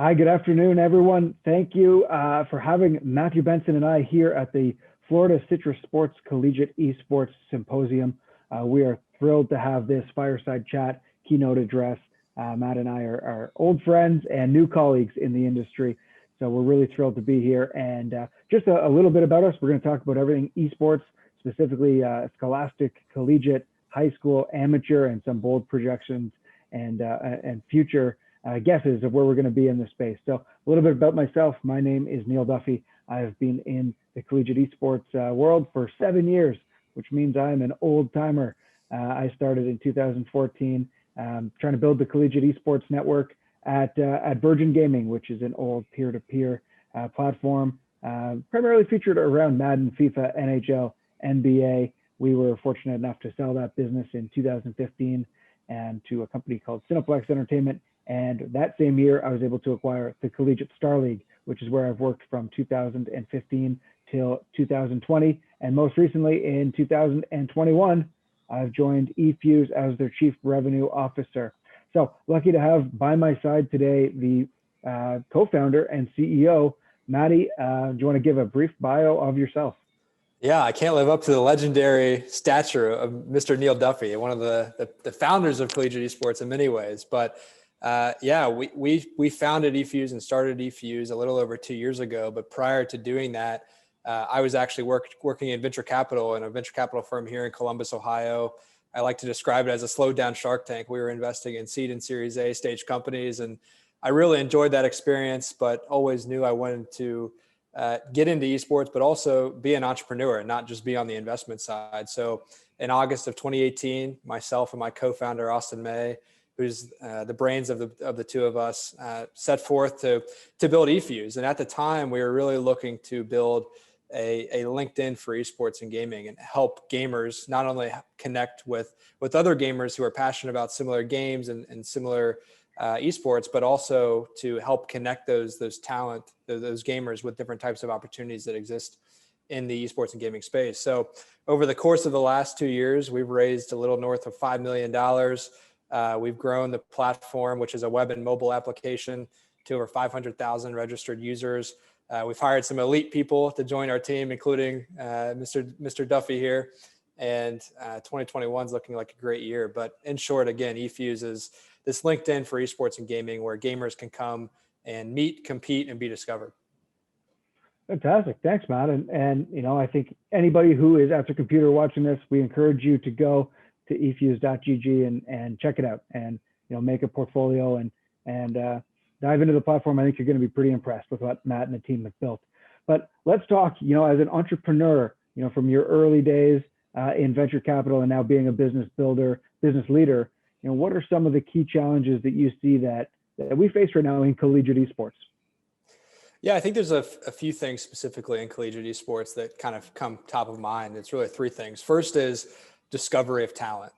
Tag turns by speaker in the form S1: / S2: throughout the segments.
S1: Hi, good afternoon, everyone. Thank you for having Matthew Benson and I here at the Florida Citrus Sports Collegiate Esports Symposium. We are thrilled to have this fireside chat keynote address. Matt and I are old friends and new colleagues in the industry. So we're really thrilled to be here. And just a little bit about us. We're going to talk about everything esports, specifically scholastic, collegiate, high school, amateur, and some bold projections and future guesses of where we're going to be in this space. So a little bit about myself. My name is Neil Duffy. I've been in the collegiate esports world for 7 years, which means I'm an old timer. I started in 2014 trying to build the collegiate esports network at Virgin Gaming, which is an old peer-to-peer platform, primarily featured around Madden, FIFA, NHL, NBA. We were fortunate enough to sell that business in 2015 and to a company called Cineplex Entertainment. And that same year, I was able to acquire the Collegiate Star League, which is where I've worked from 2015 till 2020. And most recently in 2021, I've joined eFuse as their Chief Revenue Officer. So lucky to have by my side today the co-founder and CEO, Matty. Do you want to give a brief bio of yourself?
S2: Yeah, I can't live up to the legendary stature of Mr. Neil Duffy, one of the founders of collegiate esports in many ways. But we founded eFuse and started eFuse a little over 2 years ago. But prior to doing that, I was actually working in venture capital in a venture capital firm here in Columbus, Ohio. I like to describe it as a slowed down Shark Tank. We were investing in seed and Series A stage companies, and I really enjoyed that experience, but always knew I wanted to get into esports, but also be an entrepreneur and not just be on the investment side. So in August of 2018, myself and my co-founder, Austin May, who's the brains of the two of us, set forth to build eFuse. And at the time, we were really looking to build a LinkedIn for esports and gaming and help gamers not only connect with other gamers who are passionate about similar games and similar esports, but also to help connect those gamers with different types of opportunities that exist in the esports and gaming space. So over the course of the last 2 years, we've raised a little north of $5 million. We've grown the platform, which is a web and mobile application, to over 500,000 registered users. We've hired some elite people to join our team, including Mr. Duffy here. And 2021 is looking like a great year. But in short, again, eFuse is this LinkedIn for esports and gaming where gamers can come and meet, compete, and be discovered.
S1: Fantastic. Thanks, Matt. And I think anybody who is at their computer watching this, we encourage you to go to efuse.gg and check it out and make a portfolio and dive into the platform. I think you're going to be pretty impressed with what Matt and the team have built. But let's talk, as an entrepreneur, from your early days in venture capital and now being a business builder, business leader, what are some of the key challenges that you see that we face right now in collegiate esports?
S2: Yeah, I think there's a few things specifically in collegiate esports that kind of come top of mind. It's really three things. First is discovery of talent.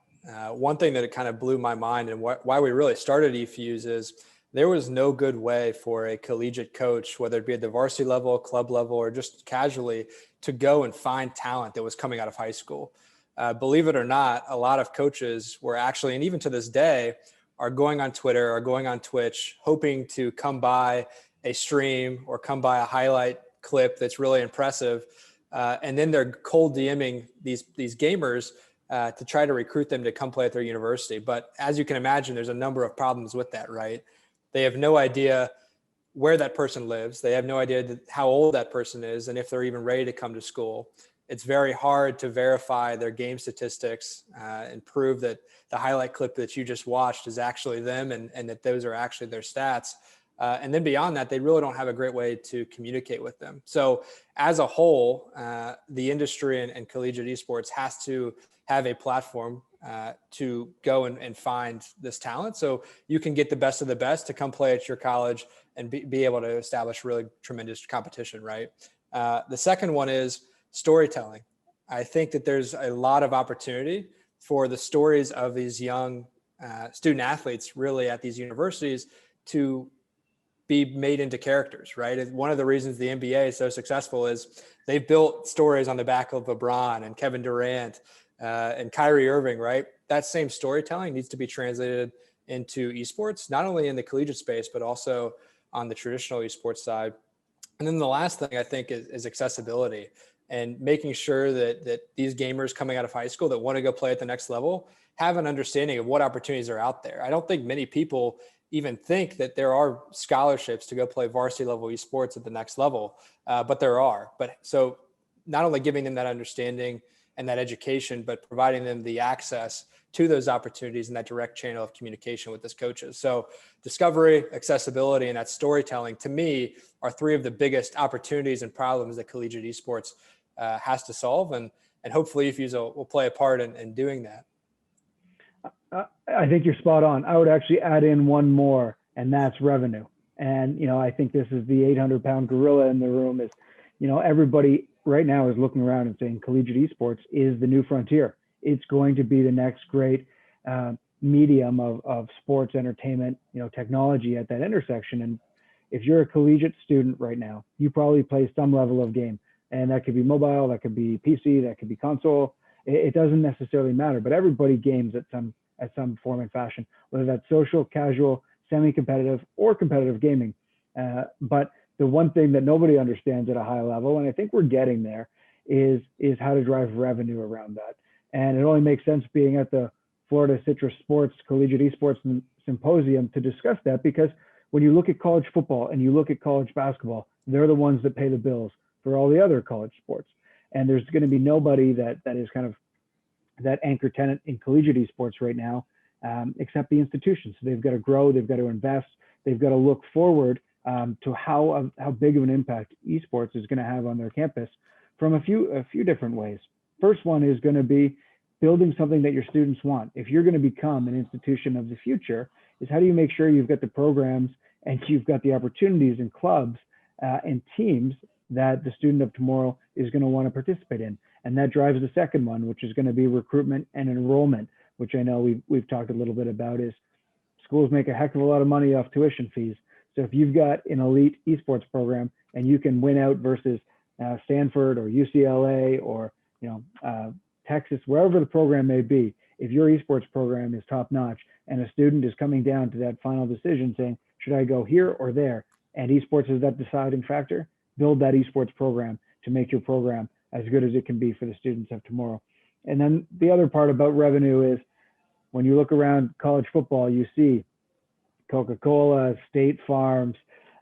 S2: One thing that it kind of blew my mind and why we really started eFuse is there was no good way for a collegiate coach, whether it be at the varsity level, club level, or just casually, to go and find talent that was coming out of high school. Believe it or not, a lot of coaches were actually, and even to this day, are going on Twitter or going on Twitch, hoping to come by a stream or come by a highlight clip that's really impressive. And then they're cold DMing these gamers to try to recruit them to come play at their university. But as you can imagine, there's a number of problems with that, right? They have no idea where that person lives. They have no idea how old that person is and if they're even ready to come to school. It's very hard to verify their game statistics and prove that the highlight clip that you just watched is actually them and that those are actually their stats. And then beyond that, they really don't have a great way to communicate with them. So as a whole, the industry and collegiate esports has to have a platform to go and find this talent. So you can get the best of the best to come play at your college and be able to establish really tremendous competition, right? The second one is storytelling. I think that there's a lot of opportunity for the stories of these young student athletes really at these universities to be made into characters, right? And one of the reasons the NBA is so successful is they've built stories on the back of LeBron and Kevin Durant and Kyrie Irving, right? That same storytelling needs to be translated into esports, not only in the collegiate space, but also on the traditional esports side. And then the last thing I think is accessibility, and making sure that these gamers coming out of high school that want to go play at the next level have an understanding of what opportunities are out there. I don't think many people even think that there are scholarships to go play varsity level esports at the next level, but there are. But so not only giving them that understanding and that education, but providing them the access to those opportunities and that direct channel of communication with those coaches. So discovery, accessibility, and that storytelling, to me, are three of the biggest opportunities and problems that collegiate esports has to solve. And hopefully eFuse will play a part in doing that.
S1: I think you're spot on. I would actually add in one more, and that's revenue. And, I think this is the 800-pound gorilla in the room is, everybody right now is looking around and saying collegiate esports is the new frontier. It's going to be the next great medium of sports entertainment, technology at that intersection. And if you're a collegiate student right now, you probably play some level of game, and that could be mobile, that could be PC, that could be console. It doesn't necessarily matter, but everybody games at some form and fashion, whether that's social, casual, semi-competitive, or competitive gaming. But the one thing that nobody understands at a high level, and I think we're getting there, is how to drive revenue around that. And it only makes sense being at the Florida Citrus Sports Collegiate Esports Symposium to discuss that, because when you look at college football and you look at college basketball, they're the ones that pay the bills for all the other college sports. And there's going to be nobody that is kind of that anchor tenant in collegiate esports right now, except the institutions. So they've got to grow, they've got to invest, they've got to look forward to how big of an impact esports is going to have on their campus from a few different ways. First one is going to be building something that your students want. If you're going to become an institution of the future, is how do you make sure you've got the programs and you've got the opportunities and clubs and teams that the student of tomorrow is going to want to participate in. And that drives the second one, which is going to be recruitment and enrollment, which I know we've talked a little bit about. Is schools make a heck of a lot of money off tuition fees. So if you've got an elite esports program and you can win out versus Stanford or UCLA or Texas, wherever the program may be, if your esports program is top notch and a student is coming down to that final decision saying, should I go here or there? And esports is that deciding factor, build that esports program to make your program as good as it can be for the students of tomorrow. And then the other part about revenue is when you look around college football, you see Coca-Cola, State Farms,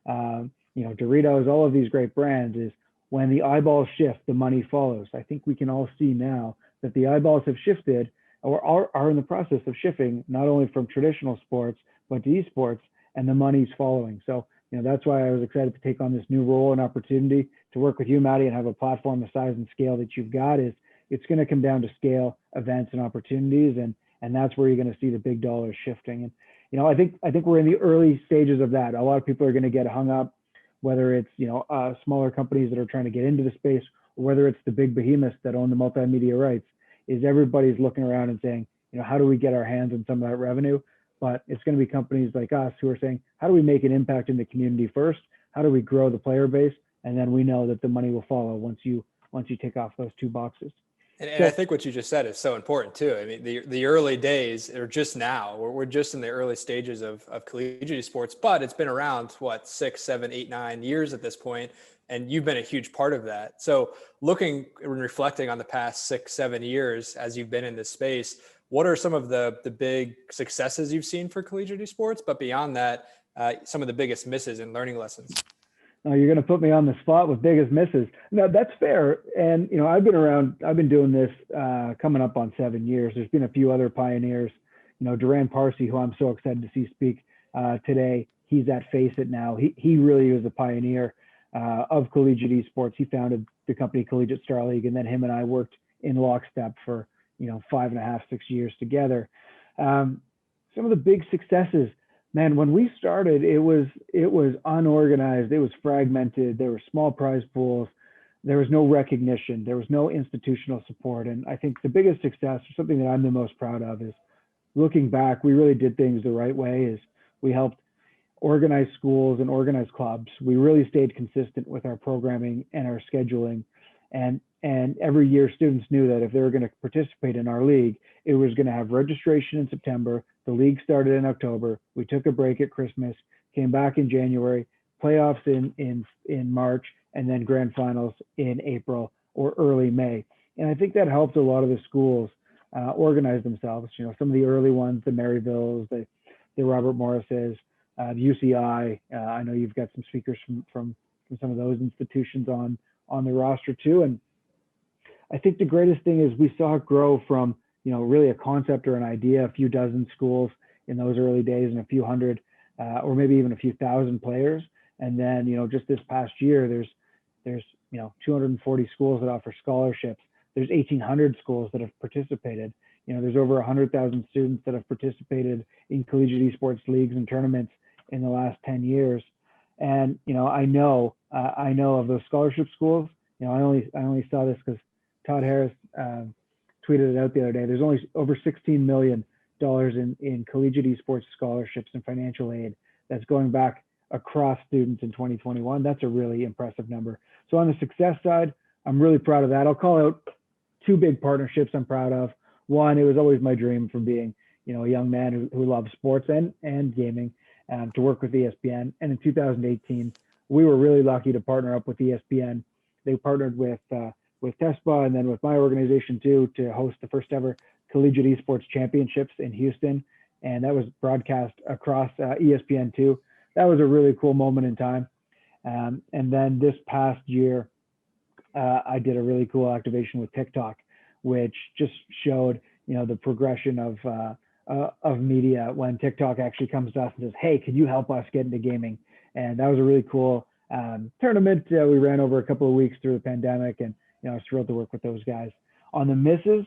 S1: Doritos, all of these great brands. Is when the eyeballs shift, the money follows. I think we can all see now that the eyeballs have shifted or are in the process of shifting, not only from traditional sports, but to esports, and the money's following. So, that's why I was excited to take on this new role and opportunity to work with you, Maddie, and have a platform the size and scale that you've got. Is it's going to come down to scale, events, and opportunities, and that's where you're going to see the big dollars shifting. And I think we're in the early stages of that. A lot of people are going to get hung up, whether it's smaller companies that are trying to get into the space, or whether it's the big behemoths that own the multimedia rights. Is everybody's looking around and saying, how do we get our hands on some of that revenue? But it's going to be companies like us who are saying, how do we make an impact in the community first? How do we grow the player base? And then we know that the money will follow once you tick off those two boxes.
S2: And I think what you just said is so important too. I mean, the early days are just now. We're just in the early stages of collegiate sports, but it's been around 6, 7, 8, 9 years at this point, and you've been a huge part of that. So looking and reflecting on the past 6, 7 years as you've been in this space, what are some of the big successes you've seen for collegiate esports? But beyond that, some of the biggest misses and learning lessons.
S1: Oh, you're going to put me on the spot with biggest misses. No, that's fair. And, I've been doing this coming up on 7 years. There's been a few other pioneers, Duran Parsi, who I'm so excited to see speak today. He's at Face It now. He really was a pioneer of collegiate esports. He founded the company Collegiate Star League, and then him and I worked in lockstep for, 5.5, 6 years together. Some of the big successes, man, when we started, it was unorganized, it was fragmented, there were small prize pools, there was no recognition, there was no institutional support. And I think the biggest success, or something that I'm the most proud of, is looking back, we really did things the right way. Is we helped organize schools and organize clubs. We really stayed consistent with our programming and our scheduling. And every year students knew that if they were going to participate in our league, it was going to have registration in September. The league started in October. We took a break at Christmas, came back in January, playoffs in March, and then grand finals in April or early May. And I think that helped a lot of the schools organize themselves. You know, some of the early ones, the Maryvilles, the Robert Morrises, the UCI. I know you've got some speakers from some of those institutions on the roster too. And I think the greatest thing is we saw it grow from, you know, really a concept or an idea, a few dozen schools in those early days and a few hundred or maybe even a few thousand players. And then, you know, just this past year, there's 240 schools that offer scholarships. There's 1,800 schools that have participated. You know, there's over 100,000 students that have participated in collegiate esports leagues and tournaments in the last 10 years. And, you know, I know of those scholarship schools. You know, I only saw this because Todd Harris tweeted it out the other day. There's only over $16 million in collegiate esports scholarships and financial aid that's going back across students in 2021. That's a really impressive number. So on the success side, I'm really proud of that. I'll call out two big partnerships I'm proud of. One, it was always my dream from being, you know, a young man who loves sports and gaming to work with ESPN. And in 2018, we were really lucky to partner up with ESPN. They partnered with TESPA and then with my organization too to host the first ever Collegiate Esports Championships in Houston. And that was broadcast across ESPN2. That was a really cool moment in time. And then this past year, I did a really cool activation with TikTok, which just showed, you know, the progression of media when TikTok actually comes to us and says, hey, can you help us get into gaming? And that was a really cool tournament we ran over a couple of weeks through the pandemic. And, you know, I was thrilled to work with those guys. On the misses,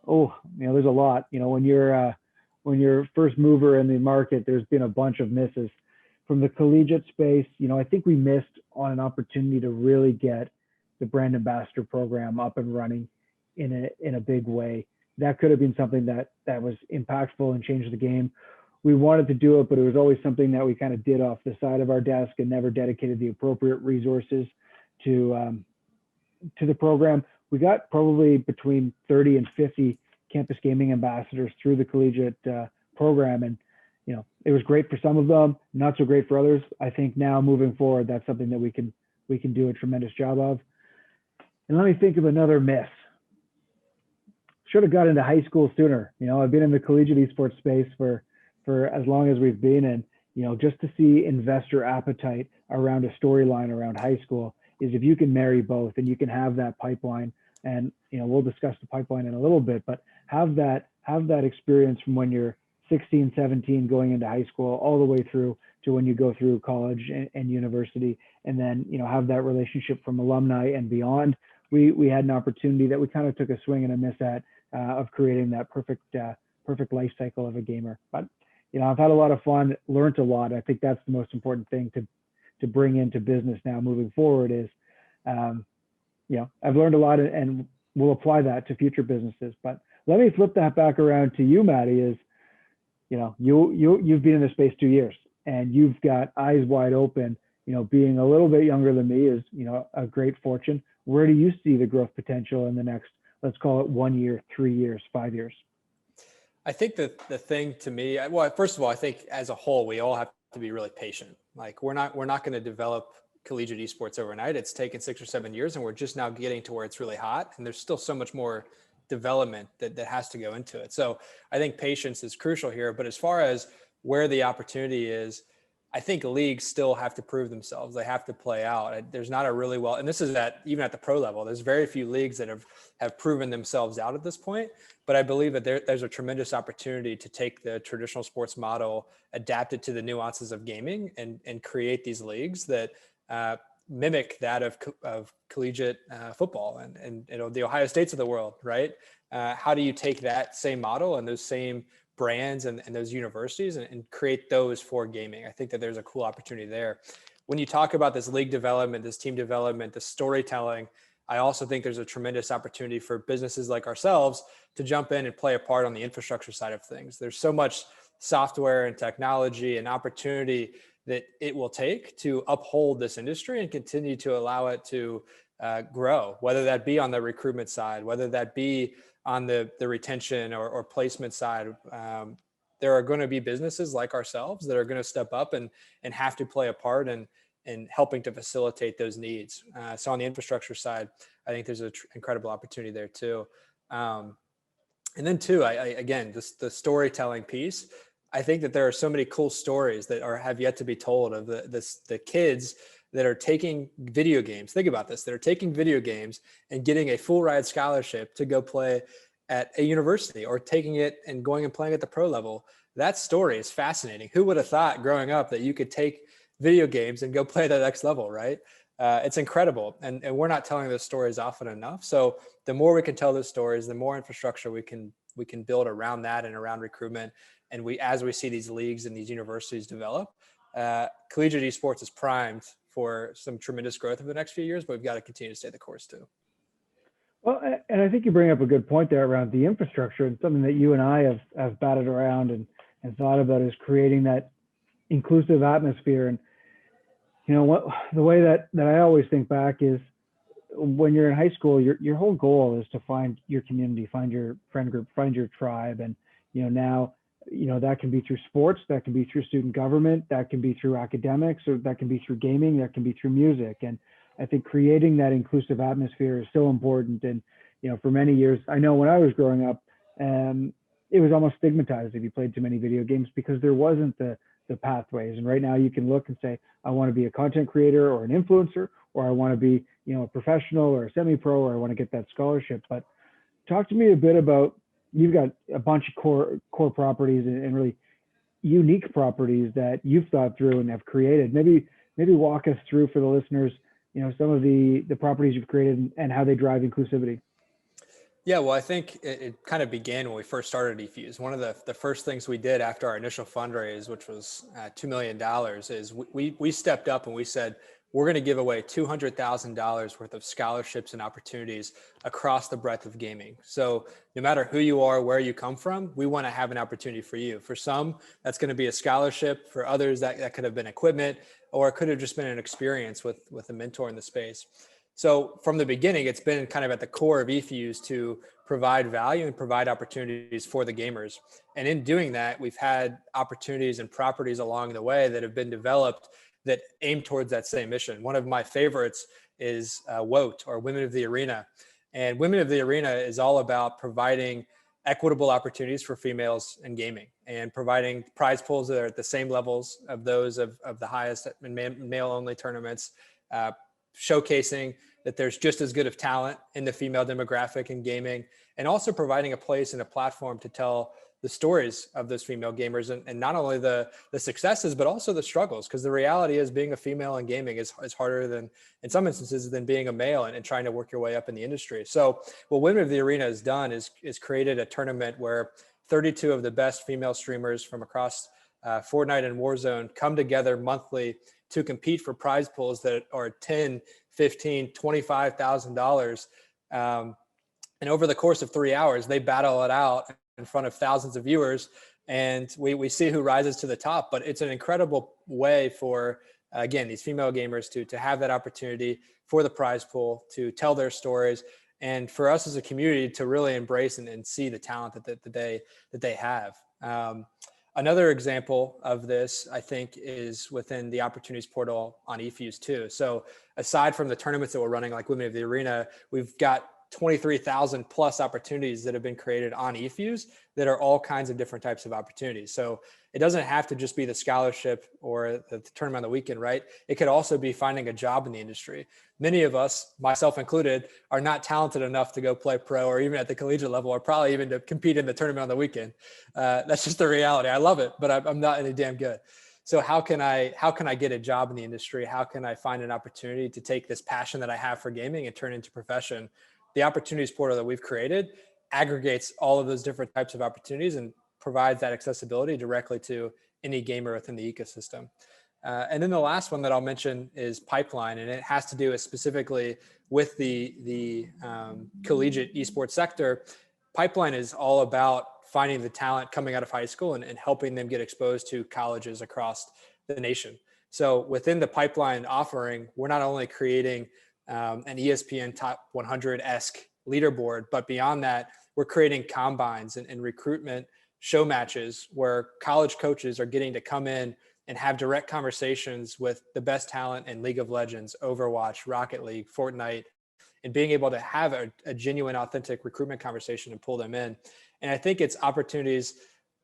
S1: you know, there's a lot. You know, when you're first mover in the market, there's been a bunch of misses. From the collegiate space, you know, I think we missed on an opportunity to really get the brand ambassador program up and running in a big way. That could have been something that was impactful and changed the game. We wanted to do it, but it was always something that we kind of did off the side of our desk and never dedicated the appropriate resources to the program. We got probably between 30 and 50 campus gaming ambassadors through the collegiate program. And, you know, it was great for some of them, not so great for others. I think now moving forward, that's something that we can do a tremendous job of. And let me think of another miss. Should have got into high school sooner. You know, I've been in the collegiate esports space for as long as we've been, and, you know, just to see investor appetite around a storyline around high school is if you can marry both and you can have that pipeline, and, you know, we'll discuss the pipeline in a little bit, but have that experience from when you're 16, 17 going into high school all the way through to when you go through college and university, and then, you know, have that relationship from alumni and beyond. We had an opportunity that we kind of took a swing and a miss at of creating that perfect life cycle of a gamer. But, you know, I've had a lot of fun, learned a lot. I think that's the most important thing to bring into business now moving forward is, you know, I've learned a lot and we'll apply that to future businesses. But let me flip that back around to you, Maddie, is, you know, you've been in this space 2 years and you've got eyes wide open. You know, being a little bit younger than me is, you know, a great fortune. Where do you see the growth potential in the next, let's call it 1 year, 3 years, 5 years?
S2: I think that the thing to me, well, first of all, I think as a whole, we all have to be really patient. Like we're not going to develop collegiate esports overnight. It's taken 6 or 7 years and we're just now getting to where it's really hot. And there's still so much more development that has to go into it. So I think patience is crucial here. But as far as where the opportunity is, I think leagues still have to prove themselves. They have to play out. There's not a really well, and this is even at the pro level, there's very few leagues that have proven themselves out at this point. But I believe that there's a tremendous opportunity to take the traditional sports model, adapt it to the nuances of gaming, and create these leagues that mimic that of collegiate football and you know, the Ohio States of the world, right? How do you take that same model and those same brands and those universities and create those for gaming? I think that there's a cool opportunity there. When you talk about this league development, this team development, the storytelling, I also think there's a tremendous opportunity for businesses like ourselves to jump in and play a part on the infrastructure side of things. There's so much software and technology and opportunity that it will take to uphold this industry and continue to allow it to grow, whether that be on the recruitment side, whether that be on the retention or placement side. There are going to be businesses like ourselves that are going to step up and have to play a part. And in helping to facilitate those needs. So on the infrastructure side, I think there's an incredible opportunity there too. And then too, again, the storytelling piece. I think that there are so many cool stories that have yet to be told of the kids that are taking video games. Think about this: that are taking video games and getting a full ride scholarship to go play at a university, or taking it and going and playing at the pro level. That story is fascinating. Who would have thought growing up that you could take video games and go play at the next level, right? It's incredible. And we're not telling those stories often enough. So the more we can tell those stories, the more infrastructure we can build around that and around recruitment. And as we see these leagues and these universities develop, collegiate esports is primed for some tremendous growth over the next few years, but we've got to continue to stay the course too.
S1: Well, and I think you bring up a good point there around the infrastructure, and something that you and I have batted around and thought about is creating that inclusive atmosphere. And the way that I always think back is, when you're in high school, your whole goal is to find your community, find your friend group, find your tribe. And now that can be through sports, that can be through student government, that can be through academics, or that can be through gaming, that can be through music. And I think creating that inclusive atmosphere is so important. And for many years, I know when I was growing up, it was almost stigmatized if you played too many video games, because there wasn't the pathways. And right now you can look and say, I want to be a content creator or an influencer, or I want to be a professional or a semi-pro, or I want to get that scholarship. But talk to me a bit about, you've got a bunch of core properties and really unique properties that you've thought through and have created. Maybe walk us through, for the listeners, some of the properties you've created and how they drive inclusivity.
S2: Yeah, well, I think it kind of began when we first started eFuse. One of the first things we did after our initial fundraise, which was $2 million, is we stepped up and we said, we're going to give away $200,000 worth of scholarships and opportunities across the breadth of gaming. So no matter who you are, where you come from, we want to have an opportunity for you. For some, that's going to be a scholarship. For others, that could have been equipment, or it could have just been an experience with a mentor in the space. So from the beginning, it's been kind of at the core of eFuse to provide value and provide opportunities for the gamers. And in doing that, we've had opportunities and properties along the way that have been developed that aim towards that same mission. One of my favorites is WOTE, or Women of the Arena. And Women of the Arena is all about providing equitable opportunities for females in gaming, and providing prize pools that are at the same levels of those of the highest male-only tournaments, showcasing that there's just as good of talent in the female demographic in gaming, and also providing a place and a platform to tell the stories of those female gamers, and not only the successes, but also the struggles. Because the reality is, being a female in gaming is harder than, in some instances, than being a male and trying to work your way up in the industry. So what Women of the Arena has done is created a tournament where 32 of the best female streamers from across Fortnite and Warzone come together monthly to compete for prize pools that are $10,000, $15,000, $25,000. And over the course of 3 hours, they battle it out in front of thousands of viewers, and we see who rises to the top. But it's an incredible way for, again, these female gamers to have that opportunity for the prize pool, to tell their stories, and for us as a community to really embrace and see the talent that they have. Another example of this, I think, is within the opportunities portal on eFuse too. So aside from the tournaments that we're running, like Women of the Arena, we've got 23,000 plus opportunities that have been created on eFuse that are all kinds of different types of opportunities. So it doesn't have to just be the scholarship or the tournament on the weekend, right? It could also be finding a job in the industry. Many of us, myself included, are not talented enough to go play pro, or even at the collegiate level, or probably even to compete in the tournament on the weekend. That's just the reality. I love it, but I'm not any damn good. So how can I get a job in the industry? How can I find an opportunity to take this passion that I have for gaming and turn it into profession? The opportunities portal that we've created aggregates all of those different types of opportunities and provides that accessibility directly to any gamer within the ecosystem. And then the last one that I'll mention is Pipeline, and it has to do specifically with the collegiate esports sector. Pipeline is all about finding the talent coming out of high school and helping them get exposed to colleges across the nation. So within the Pipeline offering, we're not only creating an ESPN top 100-esque leaderboard, but beyond that, we're creating combines and recruitment show matches where college coaches are getting to come in and have direct conversations with the best talent in League of Legends, Overwatch, Rocket League, Fortnite, and being able to have a genuine, authentic recruitment conversation and pull them in. And I think it's opportunities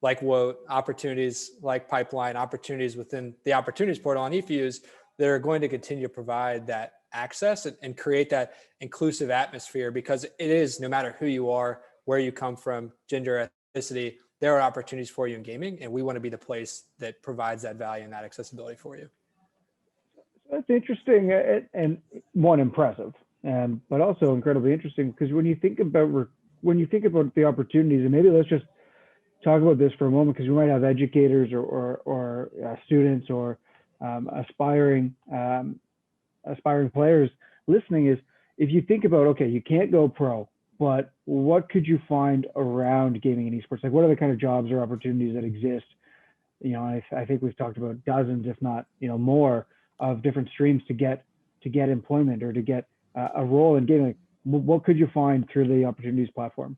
S2: like WOTE, opportunities like Pipeline, opportunities within the opportunities portal on eFuse that are going to continue to provide that access and create that inclusive atmosphere, because it is, no matter who you are, where you come from, gender, ethnicity, there are opportunities for you in gaming, and we want to be the place that provides that value and that accessibility for you.
S1: That's interesting and one, impressive, but also incredibly interesting, because when you think about the opportunities, and maybe let's just talk about this for a moment, because we might have educators or students or aspiring players listening, is if you think about, okay, you can't go pro, but what could you find around gaming and esports? Like, what are the kind of jobs or opportunities that exist? You know, I think we've talked about dozens, if not, more, of different streams to get employment or to get a role in gaming. What could you find through the opportunities platform?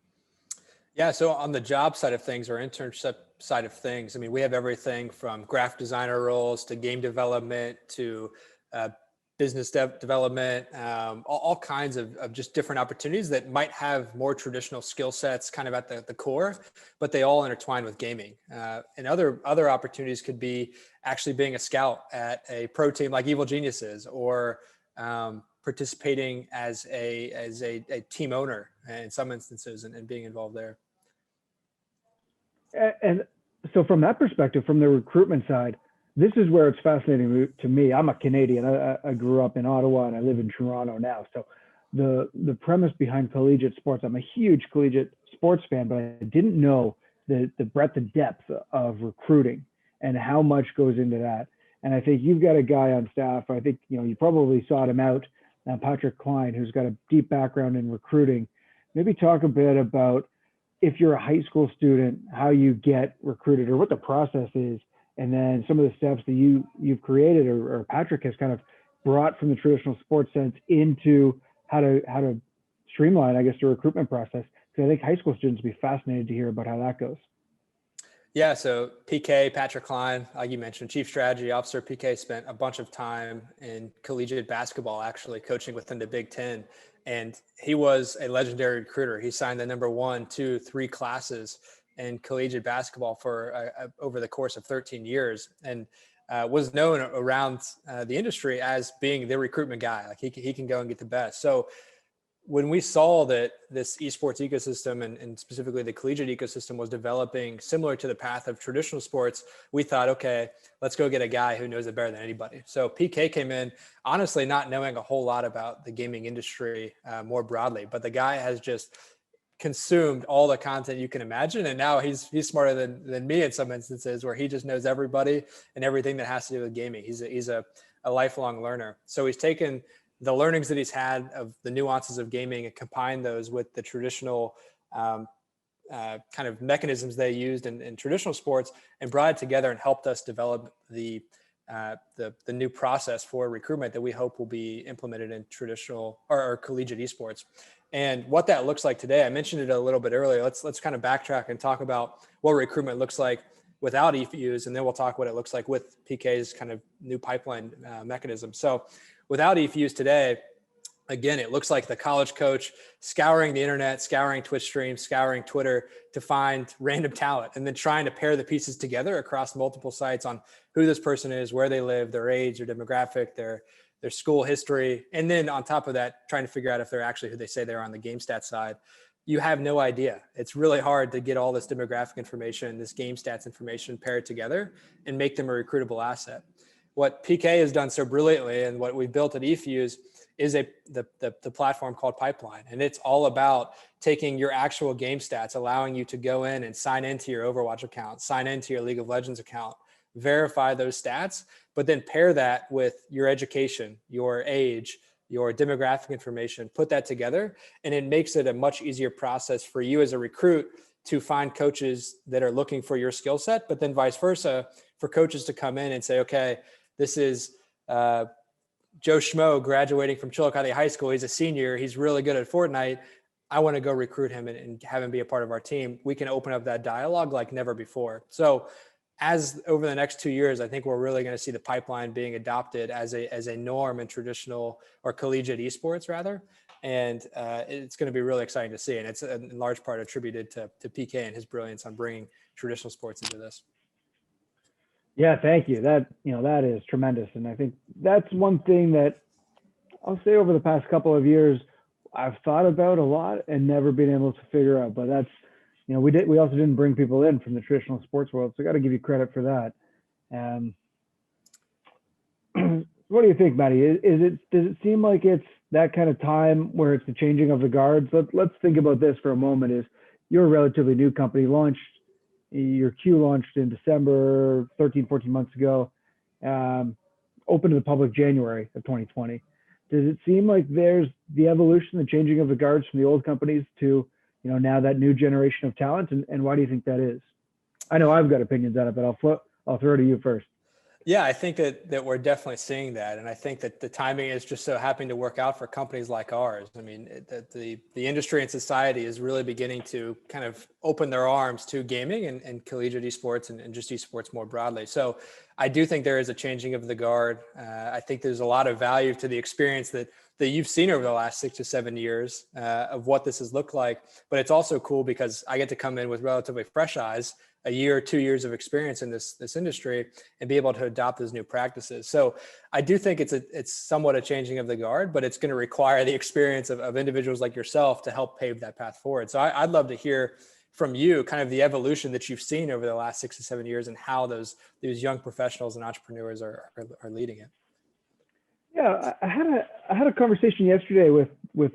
S2: Yeah, so on the job side of things, or internship side of things, I mean, we have everything from graphic designer roles to game development to business development, all kinds of just different opportunities that might have more traditional skill sets kind of at the core, but they all intertwine with gaming. And other opportunities could be actually being a scout at a pro team like Evil Geniuses, or participating as a team owner in some instances, and being involved there.
S1: And so from that perspective, from the recruitment side, this is where it's fascinating to me. I'm a Canadian. I grew up in Ottawa and I live in Toronto now. So the premise behind collegiate sports, I'm a huge collegiate sports fan, but I didn't know the breadth and depth of recruiting and how much goes into that. And I think you've got a guy on staff, I think, you probably sought him out, Patrick Klein, who's got a deep background in recruiting. Maybe talk a bit about, if you're a high school student, how you get recruited or what the process is, and then some of the steps that you've created or Patrick has kind of brought from the traditional sports sense into how to streamline, I guess, the recruitment process. Because I think high school students would be fascinated to hear about how that goes.
S2: Yeah, so PK, Patrick Klein, like you mentioned, Chief Strategy Officer. PK spent a bunch of time in collegiate basketball, actually coaching within the Big Ten. And he was a legendary recruiter. He signed the number 1, 2, 3 classes in collegiate basketball for over the course of 13 years, and was known around the industry as being the recruitment guy. Like he can go and get the best. So when we saw that this esports ecosystem and specifically the collegiate ecosystem was developing similar to the path of traditional sports, we thought, okay, let's go get a guy who knows it better than anybody. So PK came in, honestly, not knowing a whole lot about the gaming industry more broadly, but the guy has just consumed all the content you can imagine. And now he's smarter than me in some instances, where he just knows everybody and everything that has to do with gaming. He's a lifelong learner. So he's taken the learnings that he's had of the nuances of gaming and combined those with the traditional kind of mechanisms they used in traditional sports, and brought it together and helped us develop the new process for recruitment that we hope will be implemented in traditional or collegiate esports. And what that looks like today, I mentioned it a little bit earlier. Let's kind of backtrack and talk about what recruitment looks like without eFuse, and then we'll talk what it looks like with PK's kind of new pipeline mechanism. So without eFuse today, again, it looks like the college coach scouring the internet, scouring Twitch streams, scouring Twitter to find random talent, and then trying to pair the pieces together across multiple sites on who this person is, where they live, their age, their demographic, their school history. And then on top of that, trying to figure out if they're actually who they say they're on the game stats side. You have no idea. It's really hard to get all this demographic information, this game stats information paired together and make them a recruitable asset. What PK has done so brilliantly, and what we built at eFuse, is the platform called Pipeline. And it's all about taking your actual game stats, allowing you to go in and sign into your Overwatch account, sign into your League of Legends account, verify those stats, but then pair that with your education, your age, your demographic information, put that together, and it makes it a much easier process for you as a recruit to find coaches that are looking for your skill set, but then vice versa, for coaches to come in and say, okay, this is Joe Schmo graduating from Chillicothe High School. He's a senior. He's really good at Fortnite. I want to go recruit him and have him be a part of our team. We can open up that dialogue like never before. So as over the next 2 years, I think we're really going to see the pipeline being adopted as a norm in traditional or collegiate esports rather. And it's going to be really exciting to see. And it's in large part attributed to PK and his brilliance on bringing traditional sports into this.
S1: Yeah, thank you. That is tremendous. And I think that's one thing that I'll say over the past couple of years, I've thought about a lot and never been able to figure out, but that's, we also didn't bring people in from the traditional sports world. So I got to give you credit for that. What do you think, Matty? Does it seem like it's that kind of time where it's the changing of the guards? Let's think about this for a moment. Is you're a relatively new company, your Q launched in December, 13, 14 months ago, open to the public January of 2020. Does it seem like there's the evolution, the changing of the guards from the old companies to, now that new generation of talent? And why do you think that is? I know I've got opinions on it, but I'll throw it to you first.
S2: Yeah, I think that we're definitely seeing that. And I think that the timing is just so happening to work out for companies like ours. I mean, the industry and society is really beginning to kind of open their arms to gaming and collegiate esports and just esports more broadly. So I do think there is a changing of the guard. I think there's a lot of value to the experience that you've seen over the last 6 to 7 years of what this has looked like. But it's also cool because I get to come in with relatively fresh eyes, a year or 2 years of experience in this industry, and be able to adopt those new practices. So I do think it's somewhat a changing of the guard, but it's going to require the experience of individuals like yourself to help pave that path forward. So I'd love to hear from you kind of the evolution that you've seen over the last 6 to 7 years and how these young professionals and entrepreneurs are leading it.
S1: Yeah, I had a conversation yesterday with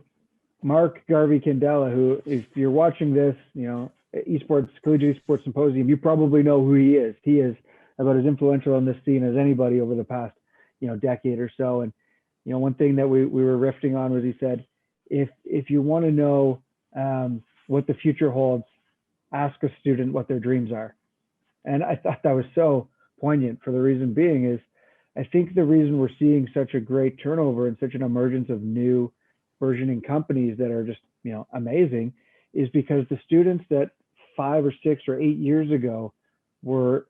S1: Mark Garvey Candela, who, if you're watching this, esports, Collegiate Esports Symposium, you probably know who he is. He is about as influential on this scene as anybody over the past, decade or so. And, one thing that we were riffing on was he said, if you want to know what the future holds, ask a student what their dreams are. And I thought that was so poignant, for the reason being is, I think the reason we're seeing such a great turnover and such an emergence of new burgeoning companies that are just, amazing, is because the students that 5 or 6 or 8 years ago were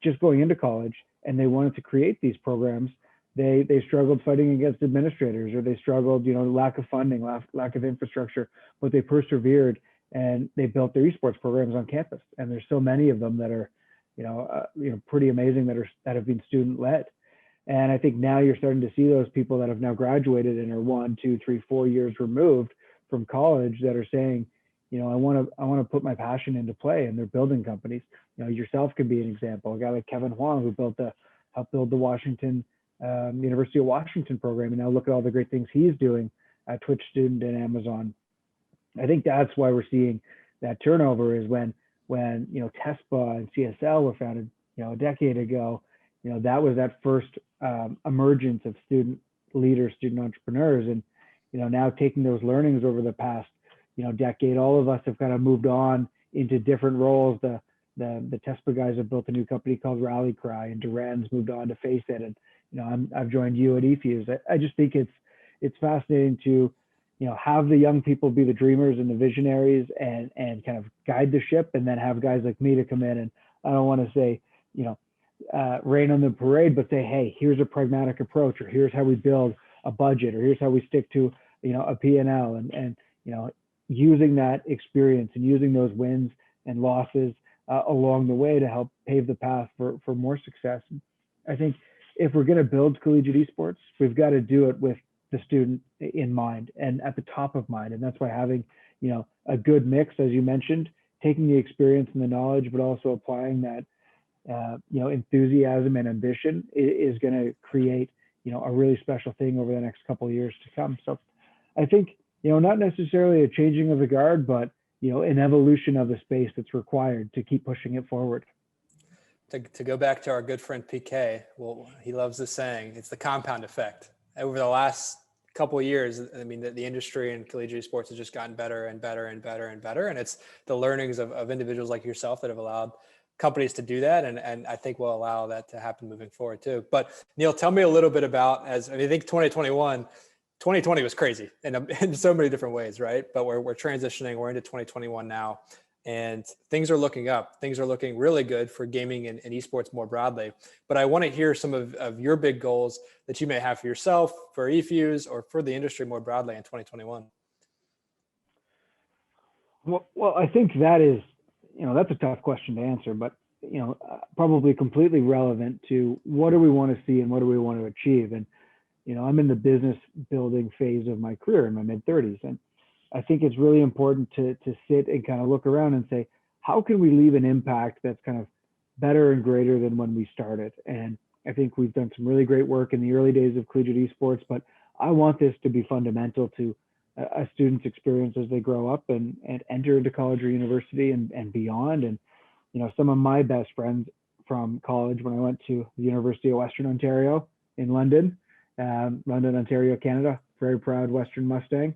S1: just going into college and they wanted to create these programs, they struggled fighting against administrators, or they struggled, lack of funding, lack of infrastructure, but they persevered and they built their esports programs on campus. And there's so many of them that are, pretty amazing that have been student led. And I think now you're starting to see those people that have now graduated and are 1, 2, 3, 4 years removed from college that are saying, I want to put my passion into play, and they're building companies. Yourself could be an example. A guy like Kevin Huang, who helped build the University of Washington program, and now look at all the great things he's doing at Twitch Student and Amazon. I think that's why we're seeing that turnover, is when TESPA and CSL were founded, a decade ago. That was that first emergence of student leaders, student entrepreneurs, and now taking those learnings over the past decade, all of us have kind of moved on into different roles. The TESPA guys have built a new company called Rally Cry, and Duran's moved on to Face It, and I've joined you at eFuse. I just think it's fascinating to have the young people be the dreamers and the visionaries and kind of guide the ship, and then have guys like me to come in and, I don't want to say rain on the parade, but say, hey, here's a pragmatic approach, or here's how we build a budget, or here's how we stick to a P&L, and using that experience and using those wins and losses along the way to help pave the path for more success. I think if we're going to build collegiate esports, we've got to do it with the student in mind and at the top of mind. And that's why having a good mix, as you mentioned, taking the experience and the knowledge, but also applying that enthusiasm and ambition is going to create a really special thing over the next couple of years to come. So I think not necessarily a changing of the guard, but an evolution of the space that's required to keep pushing it forward.
S2: To go back to our good friend PK, well, he loves this saying, it's the compound effect. Over the last couple of years, I mean, the industry and collegiate sports has just gotten better and better and better and better. And it's the learnings of individuals like yourself that have allowed companies to do that. And I think will allow that to happen moving forward too. But Neil, tell me a little bit about, I think 2020 was crazy in so many different ways, right? But we're transitioning, we're into 2021 now. and things are looking up. Things are looking really good for gaming and esports more broadly. But I want to hear some of your big goals that you may have for yourself, for eFuse, or for the industry more broadly in 2021.
S1: Well, I think that is, that's a tough question to answer, but, probably completely relevant to what do we want to see and what do we want to achieve. And, I'm in the business building phase of my career in my mid-30s. And I think it's really important to sit and kind of look around and say, how can we leave an impact that's kind of better and greater than when we started? And I think we've done some really great work in the early days of collegiate esports, but I want this to be fundamental to a student's experience as they grow up and enter into college or university and beyond. And, some of my best friends from college, when I went to the University of Western Ontario in London, Ontario, Canada, very proud Western Mustang,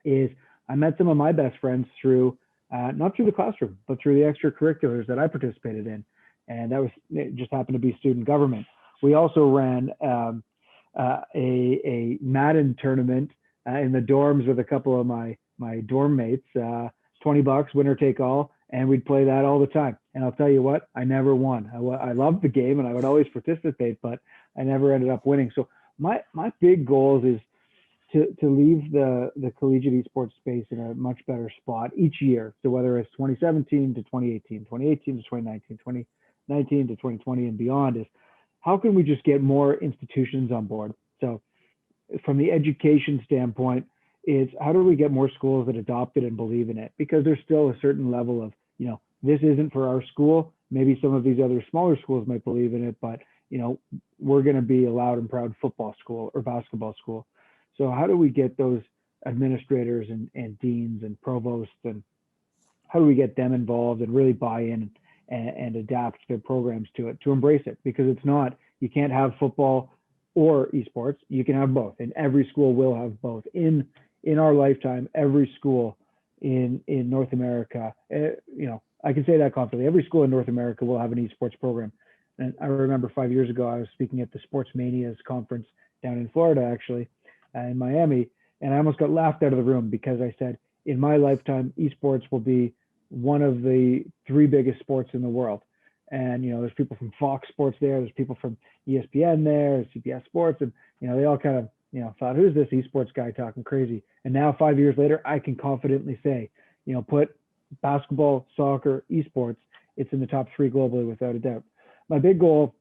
S1: is I met some of my best friends through, not through the classroom, but through the extracurriculars that I participated in. And it just happened to be student government. We also ran a Madden tournament in the dorms with a couple of my dorm mates, $20, winner take all. And we'd play that all the time. And I'll tell you what, I never won. I loved the game and I would always participate, but I never ended up winning. So my big goals is to leave the collegiate esports space in a much better spot each year. So whether it's 2017 to 2018, 2018 to 2019, 2019 to 2020 and beyond, is how can we just get more institutions on board? So from the education standpoint, is how do we get more schools that adopt it and believe in it? Because there's still a certain level of, this isn't for our school. Maybe some of these other smaller schools might believe in it, but, we're going to be a loud and proud football school or basketball school. So how do we get those administrators and deans and provosts, and how do we get them involved and really buy in and adapt their programs to it, to embrace it? Because it's not, you can't have football or esports. You can have both, and every school will have both. In our lifetime, every school in North America, I can say that confidently, every school in North America will have an esports program. And I remember 5 years ago, I was speaking at the Sports Manias conference down in Florida, actually, in Miami, and I almost got laughed out of the room because I said, in my lifetime, esports will be one of the 3 biggest sports in the world. And, there's people from Fox Sports there, there's people from ESPN there, CBS Sports, and, they all kind of, thought, who's this esports guy talking crazy? And now 5 years later, I can confidently say, put basketball, soccer, esports, it's in the top 3 globally without a doubt. My big goal,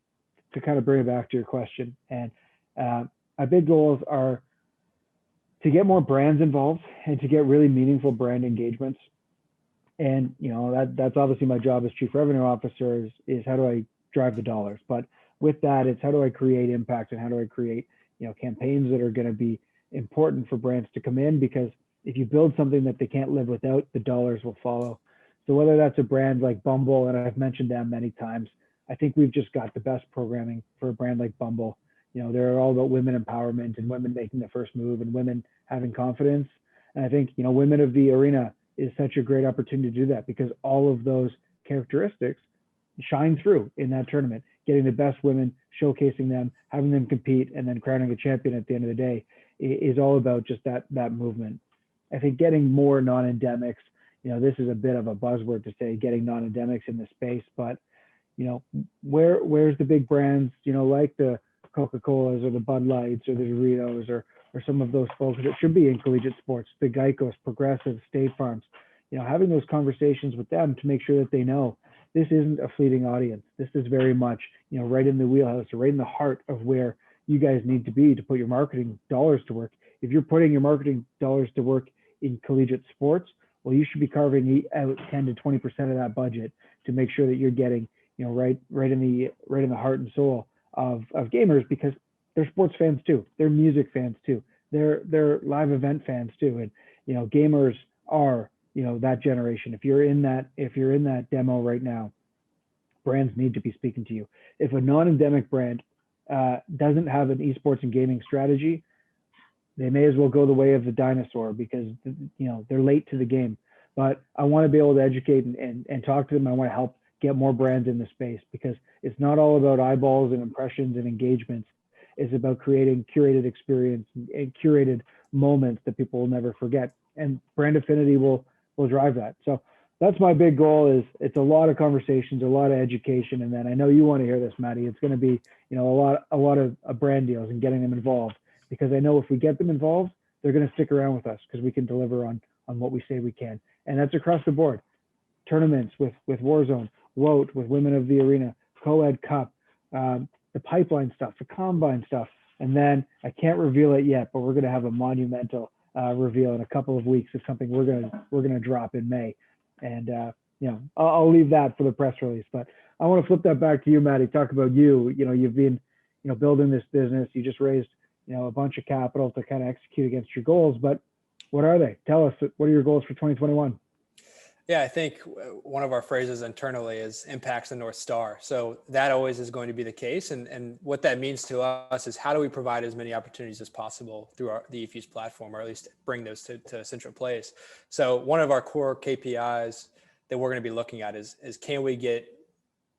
S1: to kind of bring it back to your question, and my big goals are to get more brands involved and to get really meaningful brand engagements. And, that's obviously my job as chief revenue officer is how do I drive the dollars? But with that, it's how do I create impact and how do I create, campaigns that are going to be important for brands to come in? Because if you build something that they can't live without, the dollars will follow. So whether that's a brand like Bumble, and I've mentioned them many times, I think we've just got the best programming for a brand like Bumble. They're all about women empowerment and women making the first move and women having confidence. And I think, Women of the Arena is such a great opportunity to do that because all of those characteristics shine through in that tournament, getting the best women, showcasing them, having them compete, and then crowning a champion at the end of the day is all about just that movement. I think getting more non-endemics, this is a bit of a buzzword to say getting non-endemics in the space, but where's the big brands, like the Coca-Colas or the Bud Lights or the Doritos or some of those folks that should be in collegiate sports, the Geicos, Progressive, State Farms, having those conversations with them to make sure that they know this isn't a fleeting audience. This is very much, right in the wheelhouse, or right in the heart of where you guys need to be to put your marketing dollars to work. If you're putting your marketing dollars to work in collegiate sports, well, you should be carving out 10 to 20% of that budget to make sure that you're getting, right in the heart and soul of gamers, because they're sports fans too. They're music fans too. They're live event fans too. And, gamers are, that generation. If you're in that demo right now, brands need to be speaking to you. If a non-endemic brand doesn't have an esports and gaming strategy, they may as well go the way of the dinosaur because, they're late to the game. But I want to be able to educate and talk to them. I want to help get more brands in the space because it's not all about eyeballs and impressions and engagements. It's about creating curated experience and curated moments that people will never forget. And brand affinity will drive that. So that's my big goal. Is it's a lot of conversations, a lot of education, and then I know you want to hear this, Maddie. It's going to be, you know, a lot of brand deals and getting them involved, because I know if we get them involved, they're going to stick around with us because we can deliver on what we say we can, and that's across the board. Tournaments with Warzone, WOT with Women of the Arena, Co-Ed Cup, the pipeline stuff, the combine stuff, and then I can't reveal it yet, but we're going to have a monumental reveal in a couple of weeks of something we're gonna drop in May. And you know, I'll leave that for the press release. But I want to flip that back to you, Maddie. Talk about you. You know, you've been, you know, building this business. You just raised, you know, a bunch of capital to kind of execute against your goals. But what are they? Tell us, what are your goals for 2021?
S2: Yeah, I think one of our phrases internally is impacts the North Star. So that always is going to be the case. And what that means to us is, how do we provide as many opportunities as possible through the eFuse platform, or at least bring those to a central place. So one of our core KPIs that we're going to be looking at is can we get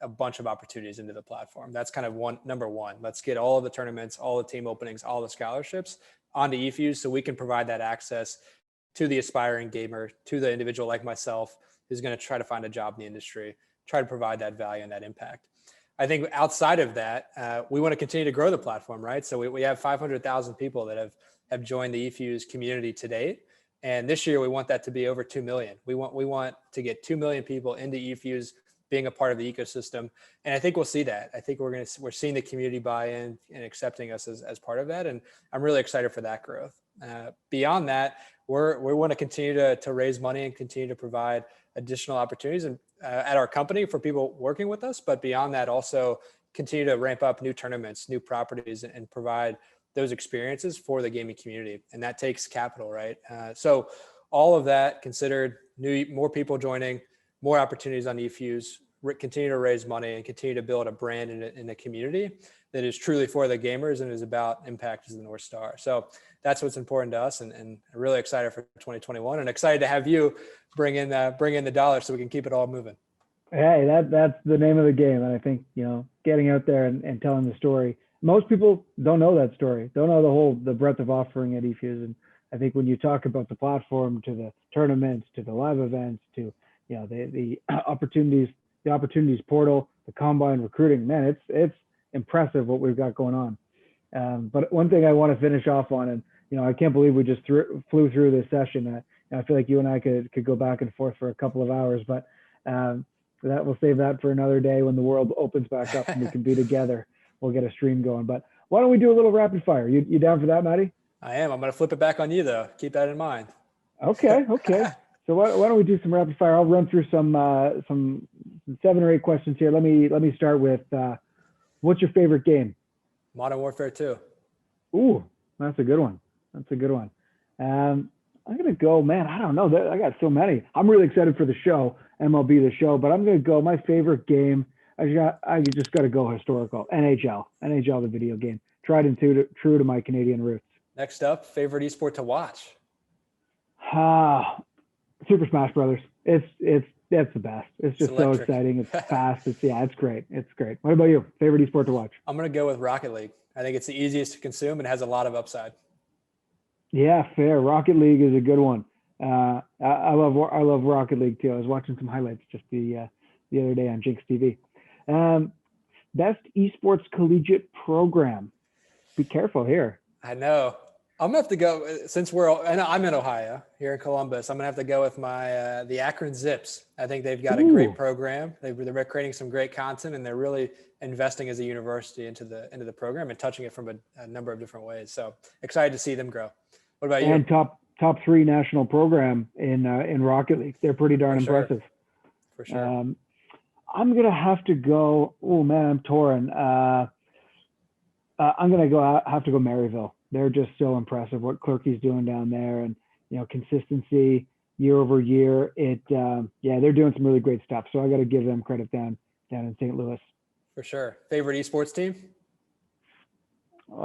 S2: a bunch of opportunities into the platform? That's kind of number one. Let's get all of the tournaments, all the team openings, all the scholarships onto eFuse, so we can provide that access to the aspiring gamer, to the individual like myself, who's going to try to find a job in the industry, try to provide that value and that impact. I think outside of that, we want to continue to grow the platform, right? So we have 500,000 people that have joined the eFuse community to date. And this year we want that to be over 2 million. We want to get 2 million people into eFuse, being a part of the ecosystem. And I think we'll see that. I think we're seeing the community buy in and accepting us as part of that. And I'm really excited for that growth. Beyond that, we want to continue to raise money and continue to provide additional opportunities and at our company for people working with us. But beyond that, also continue to ramp up new tournaments, new properties, and provide those experiences for the gaming community. And that takes capital, right? So all of that considered, more people joining, more opportunities on eFuse, continue to raise money, and continue to build a brand in a community that is truly for the gamers and is about impact as the North Star. So that's what's important to us, and really excited for 2021, and excited to have you bring in the dollars so we can keep it all moving.
S1: Hey, that's the name of the game. And I think, you know, getting out there and telling the story. Most people don't know that story, don't know the breadth of offering at eFuse. And I think when you talk about the platform, to the tournaments, to the live events, to, you know, the opportunities portal, the combine recruiting, man, it's impressive what we've got going on. But one thing I want to finish off on, and, you know, I can't believe we just flew through this session. I feel like you and I could go back and forth for a couple of hours, but that we'll save that for another day when the world opens back up and we can be together. We'll get a stream going. But why don't we do a little rapid fire? You down for that, Maddie?
S2: I am. I'm going to flip it back on you, though. Keep that in mind.
S1: Okay. So why don't we do some rapid fire? I'll run through some 7 or 8 questions here. Let me start with what's your favorite game?
S2: Modern Warfare 2.
S1: Ooh, that's a good one. I'm gonna go, man. I don't know. I got so many. I'm really excited for the show, MLB the show, but I'm gonna go. My favorite game. I just got to go historical. NHL the video game. Tried and true to my Canadian roots.
S2: Next up, favorite esport to watch.
S1: Super Smash Brothers. That's the best. It's just so exciting. It's fast. It's great. What about you? Favorite esport to watch?
S2: I'm gonna go with Rocket League. I think it's the easiest to consume and has a lot of upside.
S1: Yeah, fair. Rocket League is a good one. I love Rocket League too. I was watching some highlights just the other day on Jinx TV. Best esports collegiate program. Be careful here.
S2: I know. I'm gonna have to go, since I'm in Ohio, here in Columbus. I'm gonna have to go with the Akron Zips. I think they've got a great program. They're creating some great content, and they're really investing as a university into the program and touching it from a number of different ways. So excited to see them grow. What about you?
S1: And top 3 national program in Rocket League. They're pretty darn impressive.
S2: For sure.
S1: I'm gonna have to go. Oh man, I'm torn. I'm gonna have to go Maryville. They're just so impressive what Clerky's doing down there, and, you know, consistency year over year. They're doing some really great stuff. So I got to give them credit down in St. Louis.
S2: For sure. Favorite esports team?
S1: Well,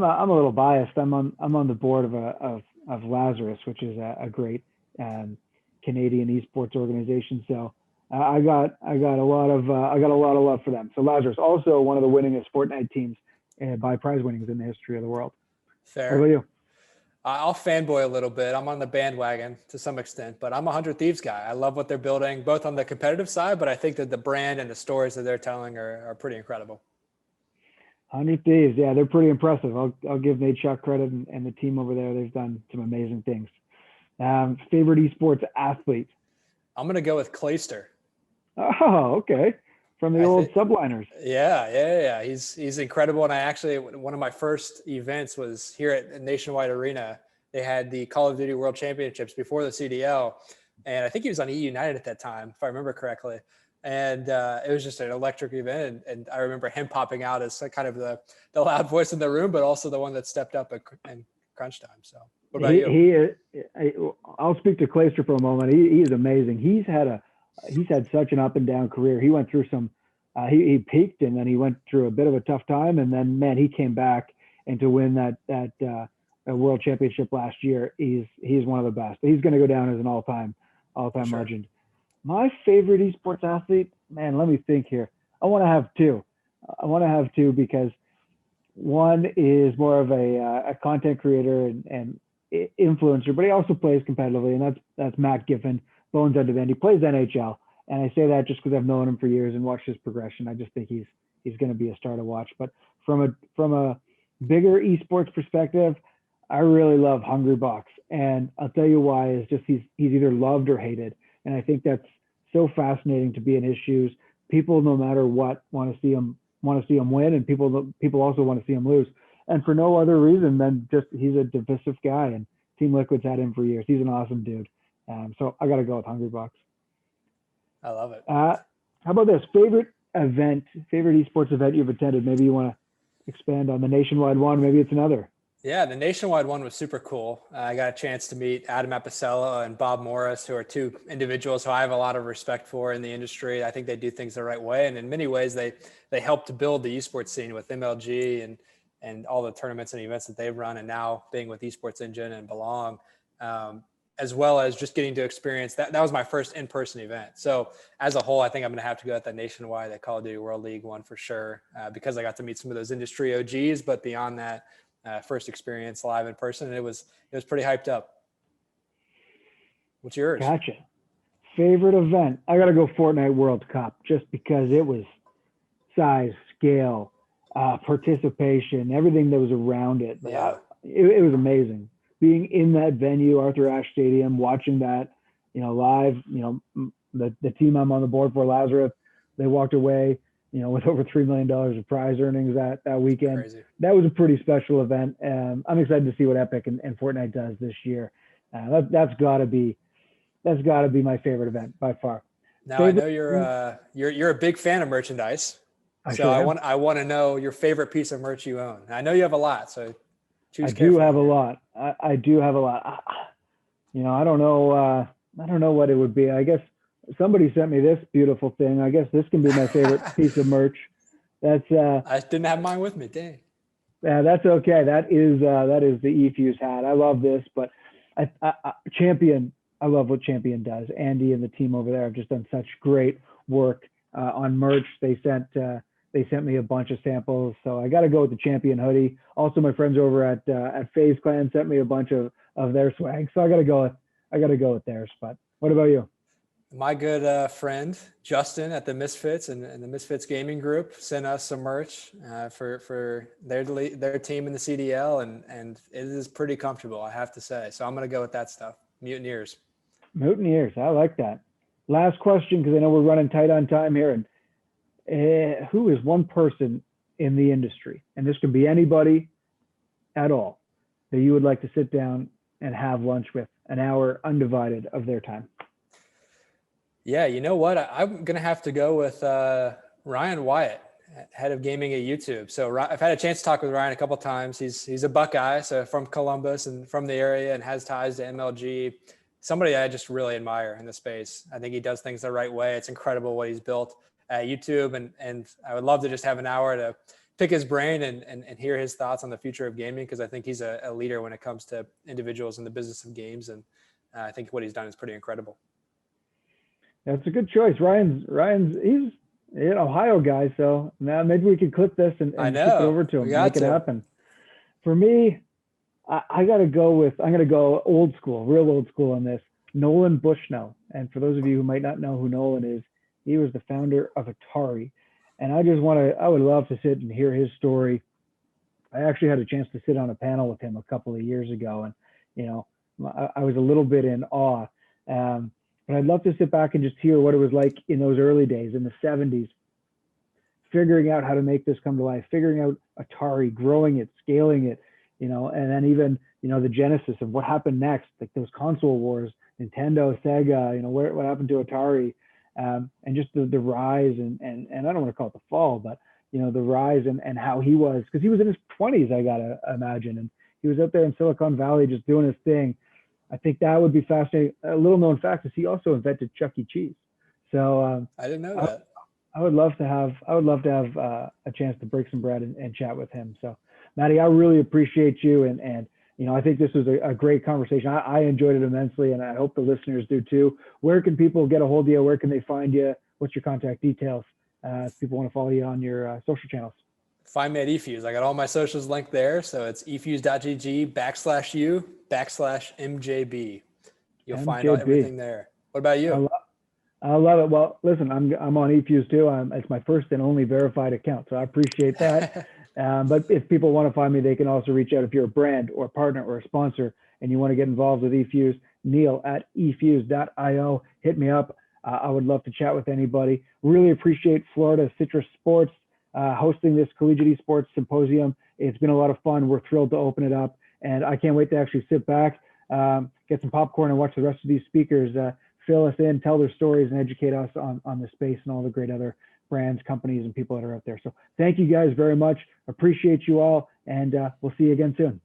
S1: I'm a little biased. I'm on the board of Lazarus, which is a great Canadian esports organization. So I got a lot of love for them. So Lazarus, also one of the winningest Fortnite teams by prize winnings in the history of the world.
S2: Fair.
S1: How about you?
S2: I'll fanboy a little bit. I'm on the bandwagon to some extent, but I'm a 100 Thieves guy. I love what they're building, both on the competitive side, but I think that the brand and the stories that they're telling are pretty incredible.
S1: 100 Thieves, yeah, they're pretty impressive. I'll give Nate Chuck credit and the team over there. They've done some amazing things. Favorite esports athlete?
S2: I'm going to go with Clayster.
S1: Oh, okay. From the old subliners.
S2: Yeah. He's incredible. And I actually, one of my first events was here at Nationwide Arena. They had the Call of Duty World Championships before the CDL. And I think he was on E United at that time, if I remember correctly. And it was just an electric event. And I remember him popping out as kind of the loud voice in the room, but also the one that stepped up in crunch time. So what about you?
S1: I'll speak to Clayster for a moment. He is amazing. He's had such an up and down career. He went through some, he peaked and then he went through a bit of a tough time. And then, man, he came back and to win that world championship last year. He's one of the best. He's going to go down as an all-time sure. legend. My favorite esports athlete, man, let me think here. I want to have two because one is more of a content creator and influencer, but he also plays competitively, and that's Matt Giffen, Bones Under Bend. He plays NHL, and I say that just because I've known him for years and watched his progression. I just think he's going to be a star to watch. But from a bigger esports perspective, I really love Hungrybox, and I'll tell you why. Is just he's either loved or hated, and I think that's so fascinating to be in his shoes. People, no matter what, want to see him win, and people also want to see him lose, and for no other reason than just he's a divisive guy, and Team Liquid's had him for years. He's an awesome dude. So I got to go with Hungrybox.
S2: I love it.
S1: How about this? Favorite esports event you've attended? Maybe you want to expand on the nationwide one. Maybe it's another.
S2: Yeah, the nationwide one was super cool. I got a chance to meet Adam Apicella and Bob Morris, who are two individuals who I have a lot of respect for in the industry. I think they do things the right way. And in many ways, they helped to build the esports scene with MLG and all the tournaments and events that they've run, and now being with Esports Engine and Belong, as well as just getting to experience that. That was my first in-person event. So as a whole, I think I'm going to have to go at that nationwide, that Call of Duty World League one for sure, because I got to meet some of those industry OGs, but beyond that, first experience live in person, and it was pretty hyped up. What's yours?
S1: Gotcha. Favorite event? I got to go Fortnite World Cup, just because it was size, scale, participation, everything that was around it.
S2: Yeah.
S1: It was amazing. Being in that venue, Arthur Ashe Stadium, watching that, live, the team I'm on the board for, Lazarus, they walked away, with over $3 million of prize earnings that weekend.
S2: Crazy.
S1: That was a pretty special event. I'm excited to see what Epic and Fortnite does this year. That's gotta be my favorite event by far.
S2: Now I know you're a big fan of merchandise. So I want to know your favorite piece of merch you own. I know you have a lot, so choose carefully.
S1: I do have a lot. I do have a lot. I don't know what it would be. I guess somebody sent me this beautiful thing. I guess this can be my favorite piece of merch. That's
S2: I didn't have mine with me. Dang.
S1: Yeah, that's okay. That is the eFuse hat. I love this, but Champion. I love what Champion does. Andy and the team over there have just done such great work on merch. They sent me a bunch of samples, so I got to go with the Champion hoodie. Also, my friends over at FaZe Clan sent me a bunch of their swag, so I got to go with theirs. But what about you?
S2: My good friend Justin at the Misfits and the Misfits Gaming Group sent us some merch for their team in the CDL, and it is pretty comfortable, I have to say. So I'm gonna go with that stuff. Mutineers, I like that. Last question, because I know we're running tight on time here. And who is one person in the industry, and this could be anybody at all, that you would like to sit down and have lunch with, an hour undivided of their time? Yeah, you know what? I'm going to have to go with Ryan Wyatt, head of gaming at YouTube. So I've had a chance to talk with Ryan a couple of times. He's a Buckeye, so from Columbus and from the area, and has ties to MLG. Somebody I just really admire in the space. I think he does things the right way. It's incredible what he's built at YouTube, and I would love to just have an hour to pick his brain and hear his thoughts on the future of gaming, because I think he's a leader when it comes to individuals in the business of games, and I think what he's done is pretty incredible.
S1: That's a good choice. Ryan's he's an Ohio guy, so now maybe we could clip this and skip it over to him, make it happen. For me, I'm going to go old school, real old school on this. Nolan Bushnell. And for those of you who might not know who Nolan is, he was the founder of Atari. And I would love to sit and hear his story. I actually had a chance to sit on a panel with him a couple of years ago. And, you know, I was a little bit in awe. But I'd love to sit back and just hear what it was like in those early days in the 70s, figuring out how to make this come to life, figuring out Atari, growing it, scaling it, you know, and then even, you know, the genesis of what happened next, like those console wars, Nintendo, Sega, you know, what happened to Atari, and just the rise and I don't want to call it the fall, but, you know, the rise and how he was, because he was in his 20s, I gotta imagine, and he was out there in Silicon Valley just doing his thing. I think that would be fascinating. A little known fact is he also invented Chuck E. Cheese. So
S2: I didn't know that.
S1: I would love to have a chance to break some bread and chat with him. So Maddie, I really appreciate you. And you know, I think this was a great conversation. I enjoyed it immensely, and I hope the listeners do too. Where can people get a hold of you? Where can they find you? What's your contact details? If people want to follow you on your social channels.
S2: Find me at eFuse. I got all my socials linked there. So it's efuse.gg/u/MJB. You'll find everything there. What about you?
S1: I love it. Well, listen, I'm on eFuse too. It's my first and only verified account, so I appreciate that. But if people want to find me, they can also reach out if you're a brand or a partner or a sponsor and you want to get involved with eFuse. Neil at efuse.io. Hit me up. I would love to chat with anybody. Really appreciate Florida Citrus Sports hosting this Collegiate Esports Symposium. It's been a lot of fun. We're thrilled to open it up, and I can't wait to actually sit back, get some popcorn, and watch the rest of these speakers fill us in, tell their stories, and educate us on the space and all the great other brands, companies, and people that are out there. So thank you guys very much. Appreciate you all, and we'll see you again soon.